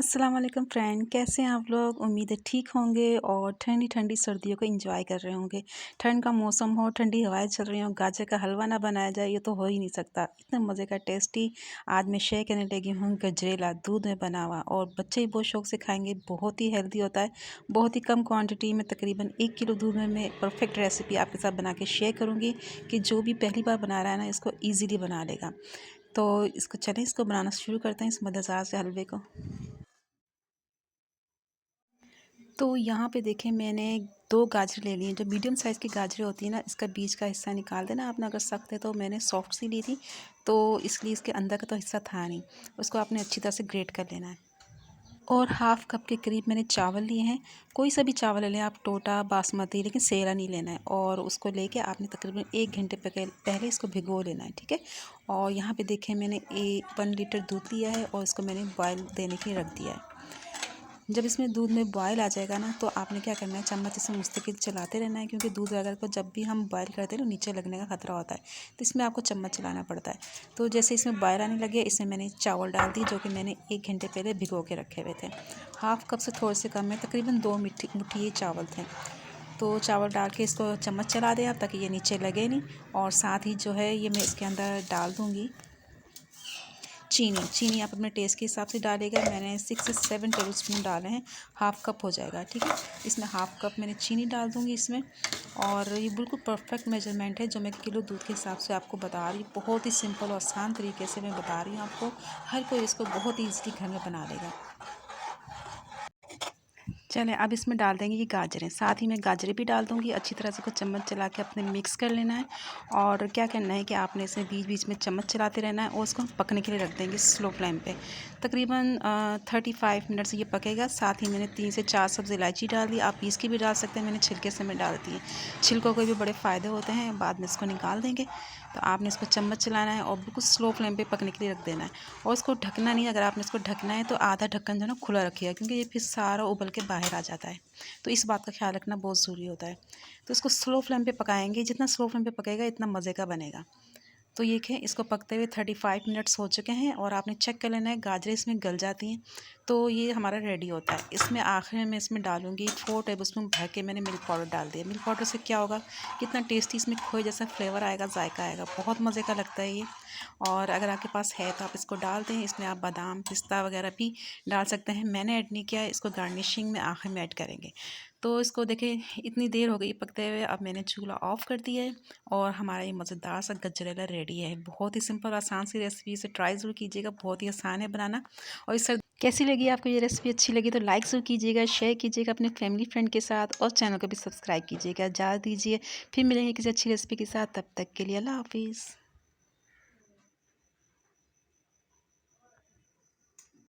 अस्सलाम वालेकुम फ्रेंड, कैसे हैं आप लोग। उम्मीद है ठीक होंगे और ठंडी ठंडी सर्दियों को एंजॉय कर रहे होंगे। ठंड का मौसम हो, ठंडी हवाएं चल रही हों, गाजर का हलवा ना बनाया जाए ये तो हो ही नहीं सकता। इतने मज़े का टेस्टी आज मैं शेयर करने लगी हूँ गजरेला दूध में बना हुआ, और बच्चे ही बहुत शौक से खाएंगे। बहुत ही हेल्दी होता है। बहुत ही कम क्वान्टिटी में तकरीबन 1 किलो दूध में मैं परफेक्ट रेसिपी आपके साथ बना के शेयर करूँगी कि जो भी पहली बार बना रहा है ना, इसको ईज़िली बना लेगा। तो इसको बनाना शुरू करते हैं, इस मज़ेदार से हलवे को। तो यहाँ पे देखें, मैंने 2 गाजर ले ली हैं। जो मीडियम साइज़ की गाजरें होती हैं ना, इसका बीच का हिस्सा निकाल देना आपने। अगर सख्त है तो मैंने सॉफ्ट सी ली थी, तो इसलिए इसके अंदर का तो हिस्सा था नहीं। उसको आपने अच्छी तरह से ग्रेट कर लेना है। और हाफ़ कप के करीब मैंने चावल लिए हैं। कोई सा भी चावल ले लें आप, टोटा, बासमती, लेकिन सेरा नहीं लेना है। और उसको लेके आपने तकरीबन 1 घंटे पहले इसको भिगो लेना है, ठीक है। और यहाँ पे देखें, मैंने 1 लीटर दूध लिया है और इसको मैंने बॉयल देने के लिए रख दिया है। जब इसमें दूध में बॉयल आ जाएगा ना, तो आपने क्या करना है, चम्मच से मुस्तकिल चलाते रहना है, क्योंकि दूध वगैरह को जब भी हम बॉयल करते हैं ना, नीचे लगने का खतरा होता है। तो इसमें आपको चम्मच चलाना पड़ता है। तो जैसे इसमें बॉयल आने लगे, इसमें मैंने चावल डाल दी, जो कि मैंने 1 घंटे पहले भिगो के रखे हुए थे। हाफ़ कप से थोड़े से कम है, तकरीबन 2 मुट्ठी ये चावल थे। तो चावल डाल के इसको चम्मच चला दें आप, ताकि ये नीचे लगे नहीं। और साथ ही जो है, ये मैं इसके अंदर डाल दूँगी चीनी आप अपने टेस्ट के हिसाब से डालेगा। मैंने 6 से 7 टेबल स्पून डाले हैं। हाफ़ कप हो जाएगा, ठीक है। इसमें हाफ़ कप मैंने चीनी डाल दूँगी इसमें। और ये बिल्कुल परफेक्ट मेजरमेंट है जो मैं किलो दूध के हिसाब से आपको बता रही हूँ। बहुत ही सिंपल और आसान तरीके से मैं बता रही हूँ आपको। हर कोई इसको बहुत ही ईज़िली घर में बना लेगा। चलें, अब इसमें डाल देंगे ये गाजरें। साथ ही मैं गाजरें भी डाल दूँगी। अच्छी तरह से इसको चम्मच चला के अपने मिक्स कर लेना है। और क्या करना है कि आपने इसे बीच बीच में चम्मच चलाते रहना है, और इसको हम पकने के लिए रख देंगे स्लो फ्लेम पे। तकरीबन 35 मिनट से ये पकेगा। साथ ही मैंने 3 से 4 सब्ज़ इलायची डाल दी। आप पीस की भी डाल सकते हैं, मैंने छिलके से मैं डाल दी है। छिलकों के भी बड़े फ़ायदे होते हैं, बाद में इसको निकाल देंगे। तो आपने इसको चम्मच चलाना है और बिल्कुल स्लो फ्लेम पे पकने के लिए रख देना है। और इसको ढकना नहीं। अगर आपने इसको ढकना है तो आधा ढक्कन जो है ना खुला रखिएगा, क्योंकि ये फिर सारा उबल के बाहर आ जाता है। तो इस बात का ख्याल रखना बहुत ज़रूरी होता है। तो इसको स्लो फ्लेम पे पकाएंगे। जितना स्लो फ्लेम पे पकेगा इतना मज़े का बनेगा। तो ये देखें, इसको पकते हुए 35 मिनट्स हो चुके हैं, और आपने चेक कर लेना है गाजरें इसमें गल जाती हैं। तो ये हमारा रेडी होता है। इसमें आखिर में इसमें डालूँगी 4 टेबलस्पून भर के मैंने मिल्क पाउडर डाल दिया। मिल्क पाउडर से क्या होगा, कितना टेस्टी इसमें खोए जैसा फ्लेवर आएगा, जायका आएगा। बहुत मज़े का लगता है ये। और अगर आपके पास है तो आप इसको डाल दें। इसमें आप बादाम, पिस्ता वगैरह भी डाल सकते हैं। मैंने ऐड नहीं किया है, इसको गार्निशिंग में आखिर में ऐड करेंगे। तो इसको देखें, इतनी देर हो गई पकते हुए। अब मैंने चूल्हा ऑफ़ कर दिया है, और हमारा ये मज़ेदार सा गजरेला रेडी है। बहुत ही सिंपल आसान सी रेसिपी, इसे ट्राई ज़रूर कीजिएगा। बहुत ही आसान है बनाना। और इस कैसी लगी आपको ये रेसिपी? अच्छी लगी तो लाइक ज़रूर कीजिएगा, शेयर कीजिएगा अपने फैमिली फ्रेंड के साथ, और चैनल को भी सब्सक्राइब कीजिएगा। इजाज़त दीजिए, फिर मिलेंगे किसी अच्छी रेसिपी के साथ। तब तक के लिए अल्लाह हाफ़िज़।